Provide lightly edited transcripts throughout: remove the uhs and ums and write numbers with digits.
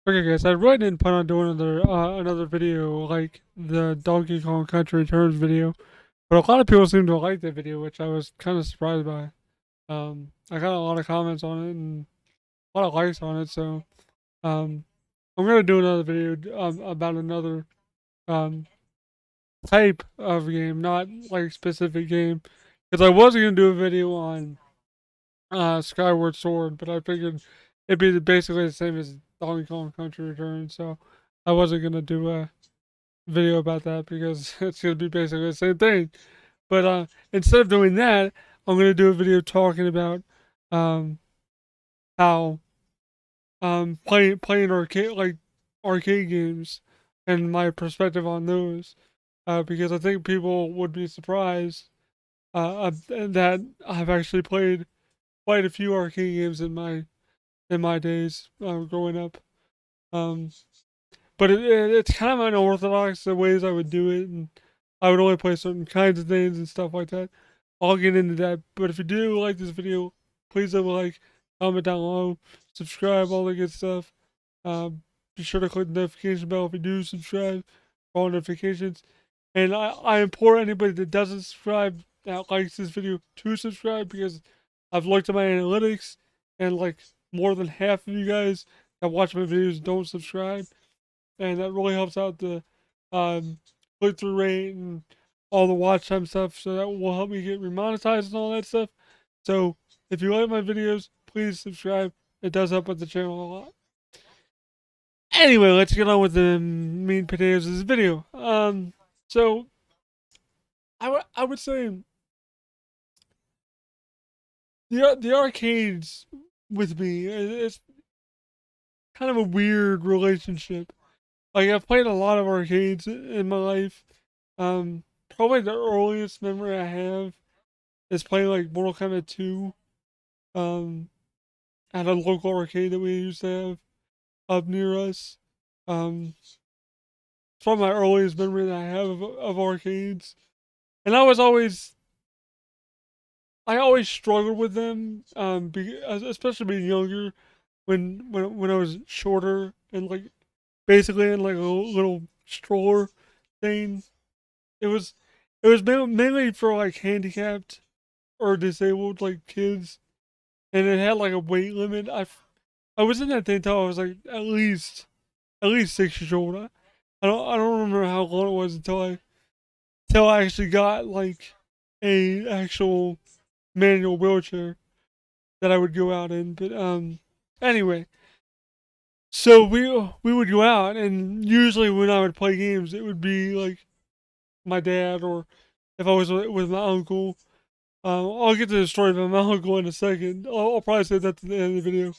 Okay, guys, I really didn't plan on doing another video like the Donkey Kong Country Returns video, but a lot of people seem to like that video, which I was kind of surprised by. I got a lot of comments on it and a lot of likes on it, so um, I'm gonna do another video about another um type of game, not like specific game, because I was gonna do a video on Skyward Sword, but I figured it'd be basically the same as Donkey Kong Country Returns, so I wasn't gonna do a video about that because it's gonna be basically the same thing. But instead of doing that, I'm gonna do a video talking about um, how playing arcade games and my perspective on those. Because I think people would be surprised that I've actually played quite a few arcade games in my days growing up. Um, but it's kind of unorthodox the ways I would do it, and I would only play certain kinds of things and stuff like that. I'll get into that. But if you do like this video, please leave a like, comment down below, subscribe, all the good stuff. Um, be sure to click the notification bell if you do subscribe for all notifications. And I implore anybody that doesn't subscribe that likes this video to subscribe because I've looked at my analytics and like more than half of you guys that watch my videos don't subscribe, and that really helps out the um, click through rate and all the watch time stuff. So that will help me get remonetized and all that stuff. So if you like my videos, please subscribe. It does help with the channel a lot. Anyway, let's get on with the meat and potatoes of this video. So I would say the arcades with me, it's kind of a weird relationship. Like I've played a lot of arcades in my life. Probably the earliest memory I have is playing like Mortal Kombat 2. Um, at a local arcade that we used to have up near us. Um, it's probably my earliest memory that I have of arcades, and I always struggled with them. Especially being younger, when I was shorter and like basically in like a little stroller thing. It was it was mainly for like handicapped or disabled like kids, and it had like a weight limit. I was in that thing until I was like at least 6 years old. I don't remember how long it was until I actually got like a actual manual wheelchair that I would go out in. But anyway, so we would go out, and usually when I would play games, it would be like my dad, or if I was with my uncle. I'll get to the story about my uncle in a second. I'll probably say that to the end of the video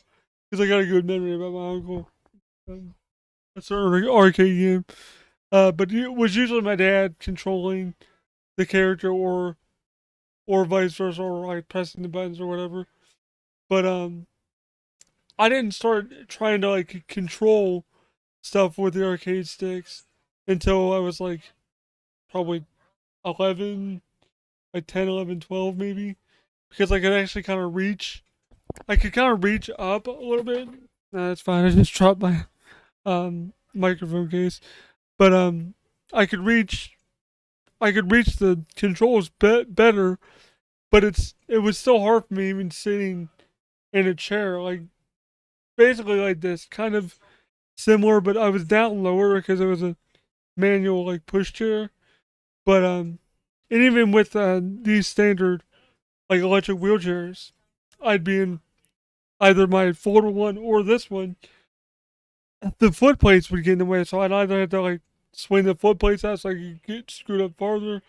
because I got a good memory about my uncle. Um, a certain arcade game. But it was usually my dad controlling the character, or vice versa, or like pressing the buttons or whatever. But I didn't start trying to like control stuff with the arcade sticks until I was like probably 11, like 10, 11, 12 maybe, because I could actually kind of reach. I could kind of reach up a little bit. Nah, that's fine. I just dropped my microphone case, but I could reach I could reach the controls better, but it was still hard for me even sitting in a chair, like basically like this, kind of similar, but I was down lower because it was a manual like push chair. But and even with these standard like electric wheelchairs, I'd be in either my foldable one or this one. The foot plates would get in the way, so I'd either have to like swing the foot plates out so I could get screwed up farther.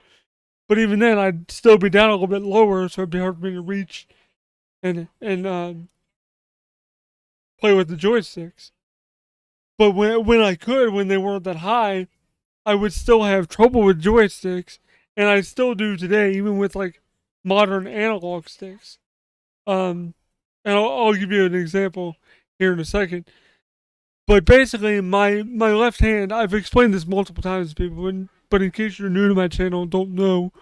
But even then, I'd still be down a little bit lower, so it'd be hard for me to reach and play with the joysticks. But when I could, when they weren't that high, I would still have trouble with joysticks, and I still do today, even with like modern analog sticks. Um, and I'll give you an example here in a second. But basically, my left hand, I've explained this multiple times to people, but in case you're new to my channel and don't know,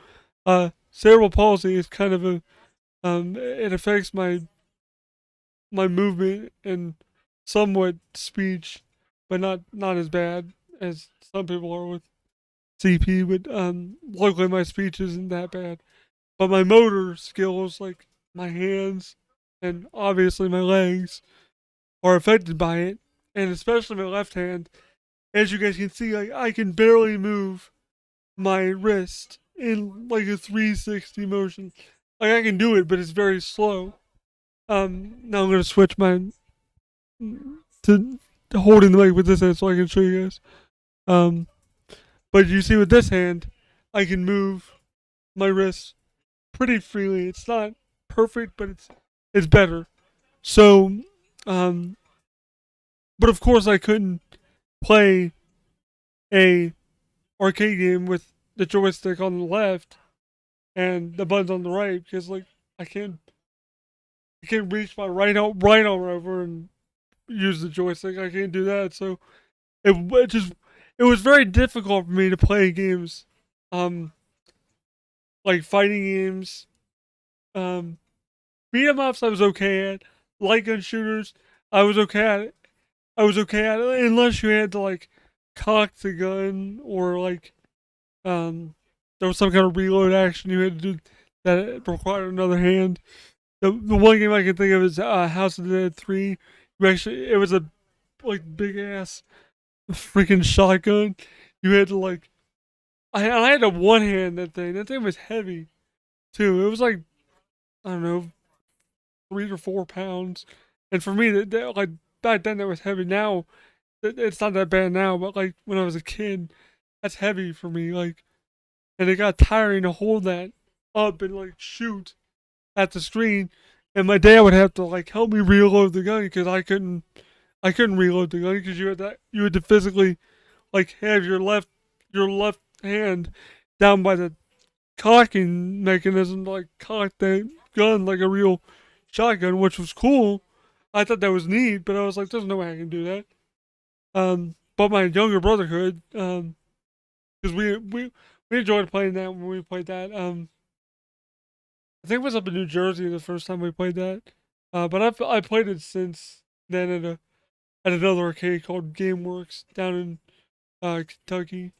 cerebral palsy is kind of a it affects my movement and somewhat speech. but not as bad as some people are with CP. But luckily my speech isn't that bad. But my motor skills, like my hands and obviously my legs, are affected by it, and especially my left hand. As you guys can see, like I can barely move my wrist in like a 360 motion. Like I can do it, but it's very slow. Now I'm gonna switch my to holding the mic with this hand so I can show you guys. Um, but you see with this hand, I can move my wrist pretty freely. It's not perfect, but it's better. So, um, but of course I couldn't play a arcade game with the joystick on the left and the buttons on the right because like I can't reach my right arm over and use the joystick. I can't do that. So it was very difficult for me to play games, um, like fighting games, um, beat 'em ups. I was okay at light gun shooters. I was okay at it. I was okay at it unless you had to like cock the gun or like there was some kind of reload action you had to do that required another hand. The one game I can think of is House of the Dead 3. You actually, it was a like big ass freaking shotgun. You had to like, I had to one hand that thing. That thing was heavy too. It was like I don't know, 3 or 4 pounds. And for me, like back then that was heavy. Now it's not that bad now, but like when I was a kid, that's heavy for me. Like, and it got tiring to hold that up and like shoot at the screen. And my dad would have to like help me reload the gun because I couldn't reload the gun because you had to physically like have your left hand down by the cocking mechanism to like cock the gun like a real shotgun, which was cool. I thought that was neat, but I was like, there's no way I can do that. But my younger brother could, because we enjoyed playing that when we played that. I think it was up in New Jersey the first time we played that. But I played it since then at another arcade called GameWorks down in Kentucky,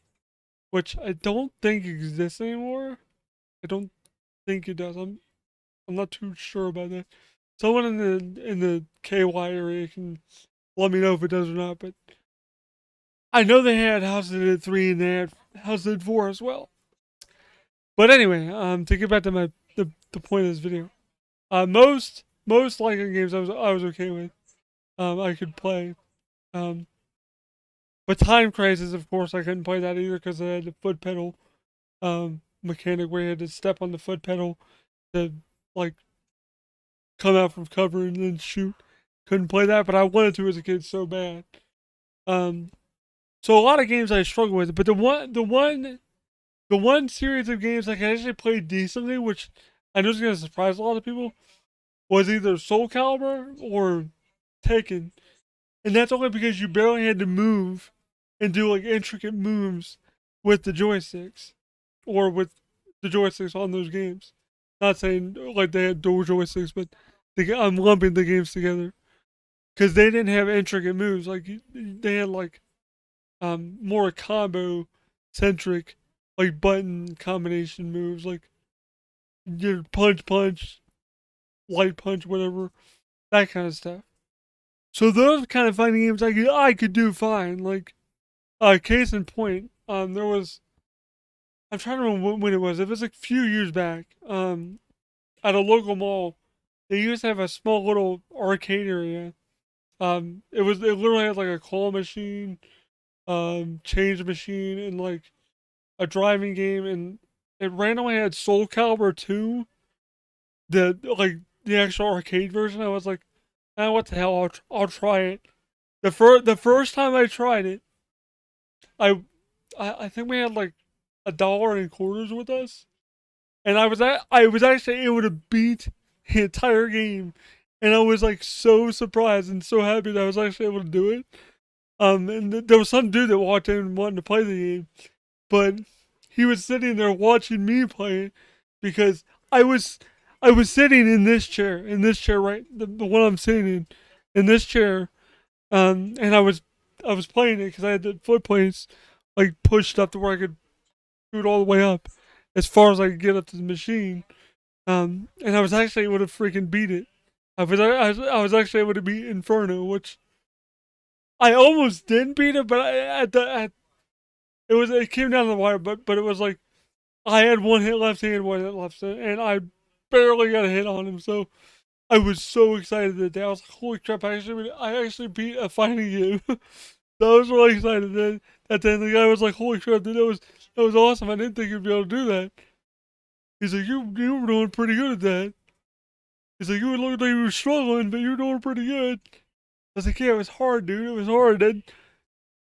which I don't think exists anymore. I don't think it does. I'm not too sure about that. Someone in the KY area can let me know if it does or not. But I know they had House of the Dead 3 and they had House of the Dead 4 as well. But anyway, to get back to the point of this video, most Lycan games I was okay with. I could play. Um, but Time Crisis, of course, I couldn't play that either because I had the foot pedal mechanic where you had to step on the foot pedal to like come out from cover and then shoot. Couldn't play that, but I wanted to as a kid so bad. Um, so a lot of games I struggle with, but the one series of games I can actually play decently, which I know is going to surprise a lot of people, was either Soul Calibur or Tekken, and that's only because you barely had to move and do like intricate moves with the joysticks or with the joysticks on those games. Not saying like they had dual joysticks, but I'm lumping the games together because they didn't have intricate moves. Like they had like more combo centric like button combination moves, like your punch, light punch, whatever, that kind of stuff. So those kind of fighting games I could do fine. Like case in point, there was I'm trying to remember when it was. It was like a few years back. At a local mall, they used to have a small little arcade area. It literally had like a claw machine, change machine, and like a driving game, and it randomly had Soul Calibur 2, the actual arcade version. I was like, ah, what the hell? I'll try it. The first time I tried it, I I think we had like $1.25 with us, and I was actually able to beat the entire game, and I was like so surprised and so happy that I was actually able to do it. And there was some dude that walked in wanting to play the game, but he was sitting there watching me play it because I was sitting in this chair right, the one I'm sitting in this chair, and I was playing it because I had the foot plates like pushed up to where I could shoot all the way up as far as I could get up to the machine. And I was actually able to freaking beat it. I was actually able to beat Inferno, which I almost didn't beat it, but it came down to the wire. But it was like I had one hit left hand, one hit left hand, and I barely got a hit on him. So I was so excited that day. I was like, "Holy crap! I actually beat a fighting game." So I was really excited. Then at the end, the guy was like, "Holy crap! Dude, that was awesome. I didn't think you'd be able to do that." He's like, "You were doing pretty good at that." He's like, "You looked like you were struggling, but you were doing pretty good." I was like, "Yeah, it was hard, dude. It was hard. I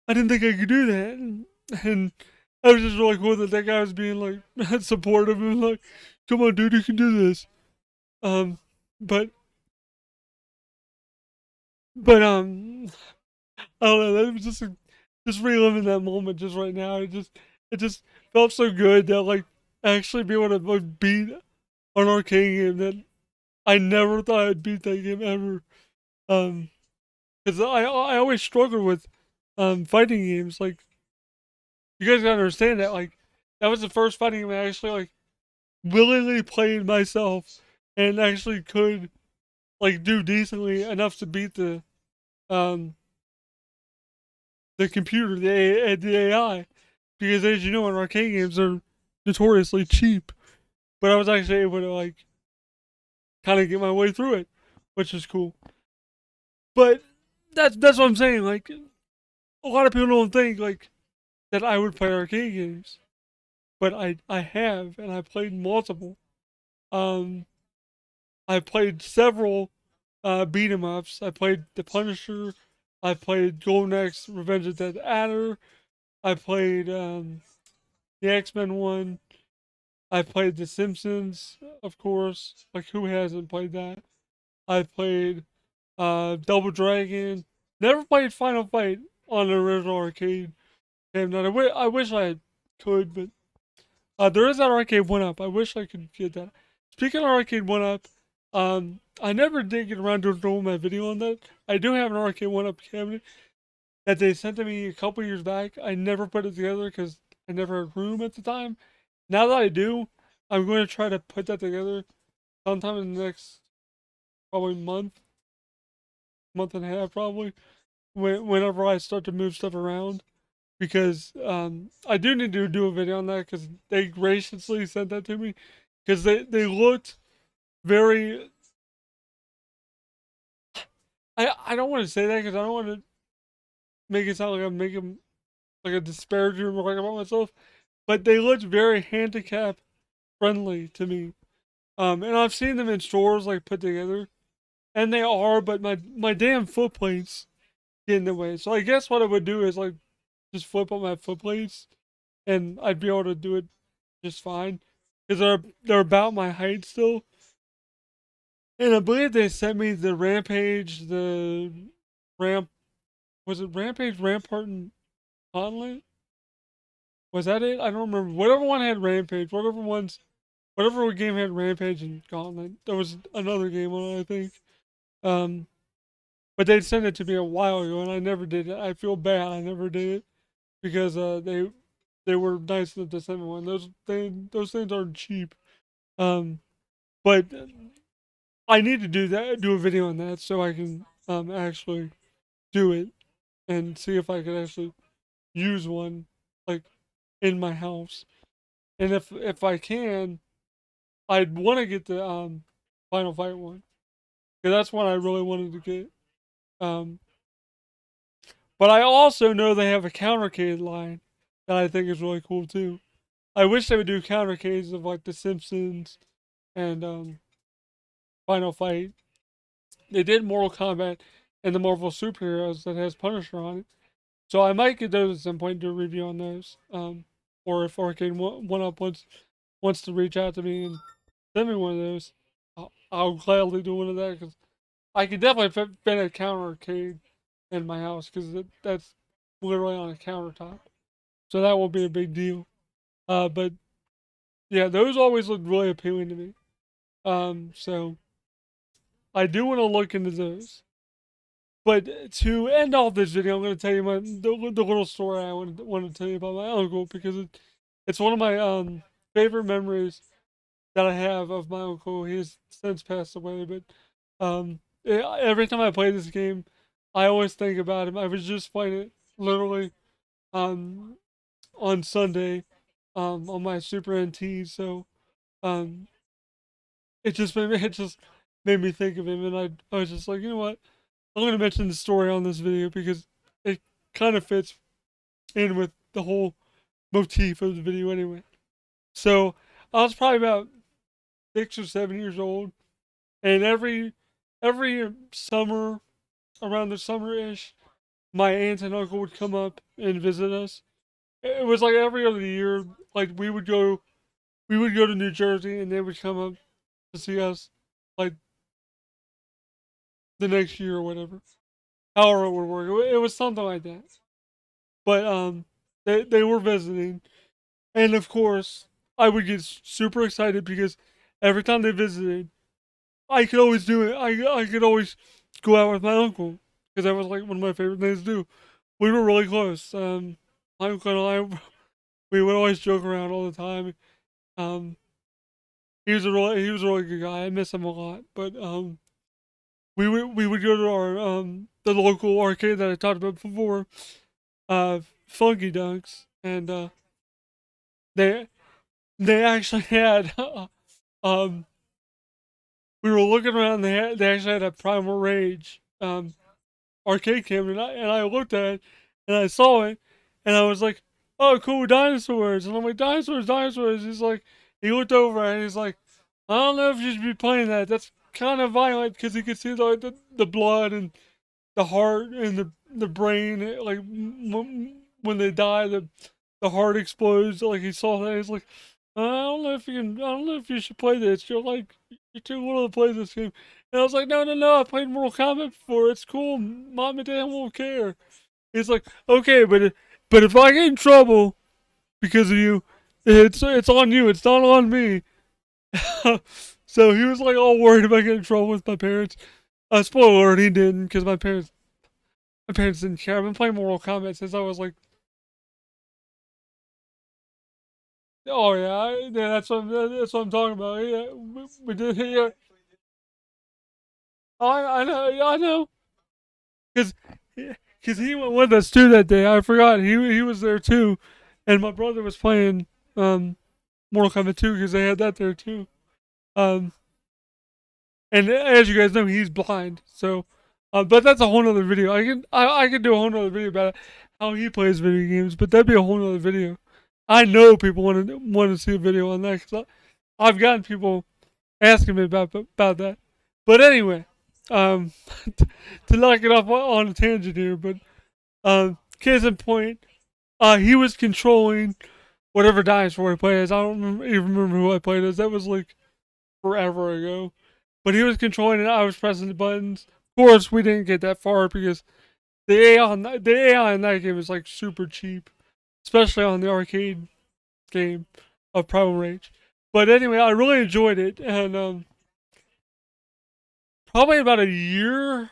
didn't think I could do that." And I was just really cool that that guy was being like supportive and like, "Come on, dude, you can do this." Um, but but I don't know. That was just reliving that moment just right now. It just felt so good that like actually be able to like beat an arcade game that I never thought I'd beat that game ever. Because I always struggled with fighting games. Like you guys gotta understand that like that was the first fighting game I actually like willingly played myself and actually could like do decently enough to beat um the computer, the AI. Because as you know, in arcade games are notoriously cheap. But I was actually able to like kind of get my way through it, which is cool. But that's what I'm saying. Like a lot of people don't think like that I would play arcade games, but I have, and I played multiple. Um, I played several beat 'em ups. I played The Punisher. I played Golden Axe Revenge of the Dead Adder. I played the X-Men one. I played The Simpsons, of course. Like who hasn't played that? I played Double Dragon. Never played Final Fight on the original arcade. And I wish I could, but there is that arcade one up. I wish I could get that. Speaking of arcade one up, I never did get around to doing my video on that. I do have an arcade one up cabinet that they sent to me a couple years back. I never put it together because I never had room at the time. Now that I do, I'm going to try to put that together sometime in the next probably month and a half, probably. Whenever I start to move stuff around, because I do need to do a video on that because they graciously sent that to me because they looked very. I don't want to say that because I don't want to make it sound like I'm making like a disparaging remark about myself, but they looked very handicap friendly to me. And I've seen them in stores like put together, and they are, but my damn foot plates get in the way. So I guess what I would do is like just flip up my foot plates, and I'd be able to do it just fine because they're about my height still. And I believe they sent me the Rampage, the Ramp. Was it Rampage, Rampart, and Gauntlet? Was that it? I don't remember. Whatever one had Rampage, whatever game had Rampage and Gauntlet. There was another game on it, I think. Um, but they sent it to me a while ago, and I never did it. I feel bad. I never did it because they were nice enough to send me one. Those things aren't cheap. Um, but I need to do a video on that so I can actually do it and see if I could actually use one like in my house. And if I can, I'd want to get the Final Fight one because that's one I really wanted to get. Um, but I also know they have a countercade line that I think is really cool too. I wish they would do countercades of like The Simpsons and Final Fight. They did Mortal Kombat and the Marvel superheroes that has Punisher on it. So I might get those at some point, do a review on those. Or if Arcade One Up wants to reach out to me and send me one of those, I'll gladly do one of that because I could definitely fit a counter arcade in my house because that's literally on a countertop. So that won't be a big deal. But yeah, those always look really appealing to me. So I do want to look into those. But to end off this video, I'm going to tell you the little story I wanted to tell you about my uncle, because it's one of my favorite memories that I have of my uncle. He's since passed away, but every time I play this game, I always think about him. I was just playing it literally um, on Sunday on my Super NT, so um, it just made me think of him, and I was just like, you know what, I'm gonna mention the story on this video because it kind of fits in with the whole motif of the video anyway. So I was probably about 6 or 7 years old, and every summer, around the summer ish, my aunt and uncle would come up and visit us. It was like every other year. Like we would go to New Jersey, and they would come up to see us, like the next year or whatever. However it would work, it was something like that. But they were visiting, and of course, I would get super excited because every time they visited, I could always do it. I could always go out with my uncle because that was like one of my favorite things to do. We were really close. My uncle and I, we would always joke around all the time. Um, he was a really good guy. I miss him a lot. But we would go to our the local arcade that I talked about before, Funky Dunks, and they they actually had um we were looking around. They actually had a Primal Rage arcade cabinet, and I looked at it and I saw it, and I was like, "Oh, cool, dinosaurs!" And I'm like, "Dinosaurs, dinosaurs!" He's like, he looked over and he's like, "I don't know if you should be playing that. That's kind of violent," because he could see the blood and the heart and the brain. Like when they die, the heart explodes. Like he saw that, he's like, "I don't know if you can. I don't know if you should play this. You're too little to play this game." And I was like, "No, no, no! I played Mortal Kombat before. It's cool. Mom and Dad won't care." He's like, "Okay, but if I get in trouble because of you, it's on you. It's not on me." So he was like all worried about getting in trouble with my parents. Spoiler alert, he didn't, because my parents didn't care. I've been playing Mortal Kombat since I was like, oh yeah, yeah, that's what I'm talking about. Yeah, we did. Yeah, I know, yeah, I know, because he went with us too that day. I forgot he was there too, and my brother was playing Mortal Kombat 2 because they had that there too. Um, and as you guys know, he's blind, so. But that's a whole nother video. I can do a whole nother video about how he plays video games, but that'd be a whole nother video. I know people want to see a video on that because I've gotten people asking me about that. But anyway, um, to knock it off on a tangent here, but case in point, he was controlling whatever dinosaur I played as. I don't even remember who I played as. That was like forever ago. But he was controlling it. I was pressing the buttons. Of course, we didn't get that far because the AI in that game is like super cheap, especially on the arcade game of Primal Rage. But anyway, I really enjoyed it, and probably about a year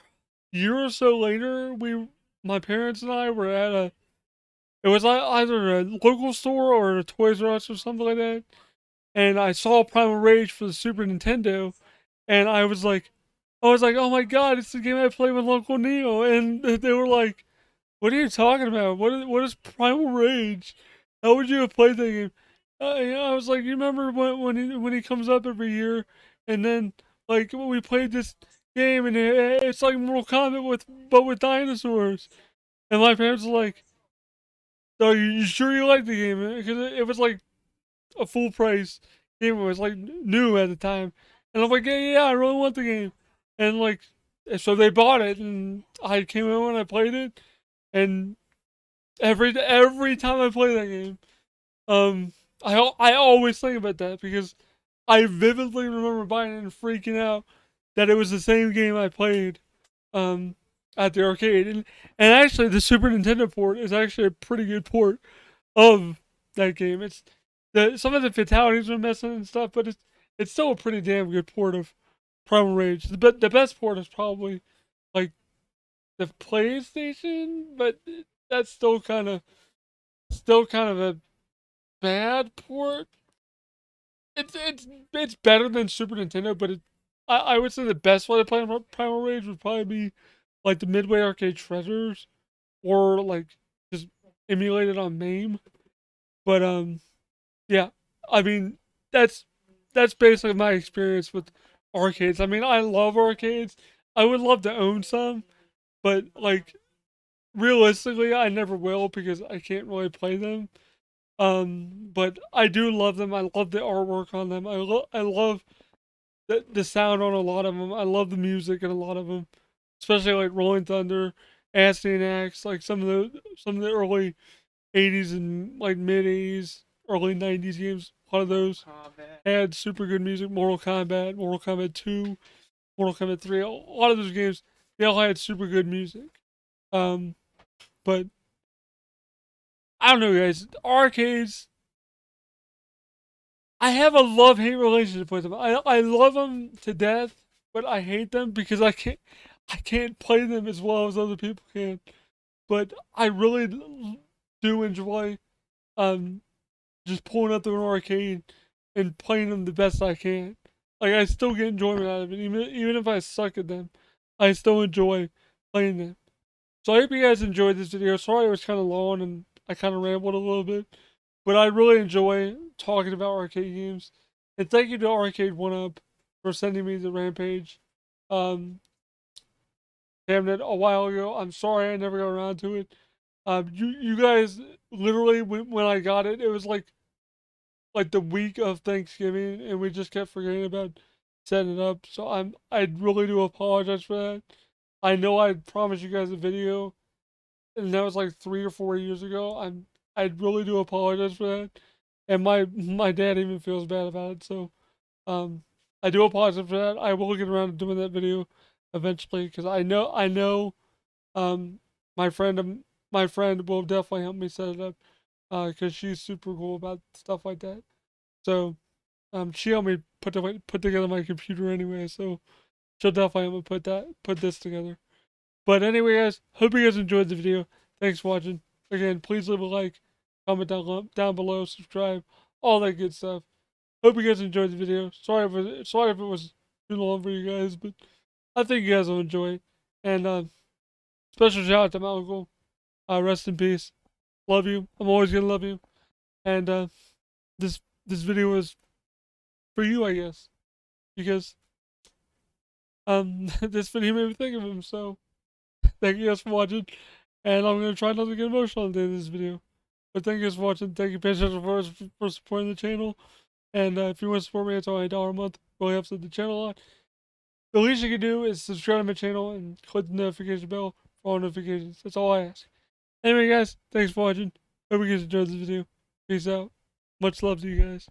or so later, my parents and I were at it was either a local store or a Toys R Us or something like that, and I saw Primal Rage for the Super Nintendo, and I was like, oh my god, it's the game I played with Uncle Neo, and they were like, what are you talking about? What is Primal Rage? How would you have played that game? Yeah, I was like, you remember when he comes up every year, and then like when we played this game, and it's like Mortal Kombat with dinosaurs. And my parents were like, "So you sure you like the game?" Because it was like a full price game. It was like new at the time, and I'm like, "Yeah, yeah, I really want the game." And like, so they bought it, and I came in and I played it, and every time I play that game, um, I always think about that because I vividly remember buying it and freaking out that it was the same game I played um at the arcade. And actually the Super Nintendo port is actually a pretty good port of that game. It's some of the fatalities are missing and stuff, but it's still a pretty damn good port of Primal Rage. The best port is probably like the PlayStation, but that's still kind of a bad port. It's better than Super Nintendo, but I would say the best way to play Primal Rage would probably be like the Midway Arcade Treasures, or like just emulated on MAME. But yeah, I mean that's that's basically my experience with arcades. I mean, I love arcades. I would love to own some, but like realistically, I never will because I can't really play them. But I do love them. I love the artwork on them. I love the sound on a lot of them. I love the music in a lot of them, especially like Rolling Thunder, Acid Axe, like some of the early '80s and like mid '80s, early '90s games. A lot of those had super good music. Mortal Kombat 2, Mortal Kombat 3. A lot of those games they all had super good music. Um, but I don't know, guys. Arcades, I have a love hate relationship with them. I love them to death, but I hate them because I can't play them as well as other people can. But I really do enjoy um just pulling up to an arcade and playing them the best I can. Like I still get enjoyment out of it, even if I suck at them. I still enjoy playing them. So I hope you guys enjoyed this video. Sorry it was kind of long and I kind of rambled a little bit, but I really enjoy talking about arcade games. And thank you to Arcade One Up for sending me the Rampage. Um, Damn it a while ago. I'm sorry I never got around to it. You guys literally when I got it, it was like the week of Thanksgiving, and we just kept forgetting about setting it up. So I really do apologize for that. I know I promised you guys a video, and that was like 3 or 4 years ago. I really do apologize for that, and my dad even feels bad about it. So um, I do apologize for that. I will get around to doing that video eventually because I know um my friend my friend will definitely help me set it up because she's super cool about stuff like that. So she helped me put together my computer anyway. So she'll definitely help me put this together. But anyway, guys, hope you guys enjoyed the video. Thanks for watching. Again, please leave a like, comment down below, subscribe, all that good stuff. Hope you guys enjoyed the video. Sorry if it was too long for you guys, but I think you guys will enjoy it. And special shout out to my uncle. Rest in peace. Love you. I'm always gonna love you. And this video is for you, I guess, because this video made me think of him. So thank you guys for watching. And I'm gonna try not to get emotional at the end of this video. But thank you guys for watching. Thank you, Patreon, for supporting the channel. And if you want to support me, it's only $1 a month. Really helps with the channel a lot. The least you can do is subscribe to my channel and click the notification bell for all notifications. That's all I ask. Anyway, guys, thanks for watching. Hope you guys enjoyed this video. Peace out. Much love to you guys.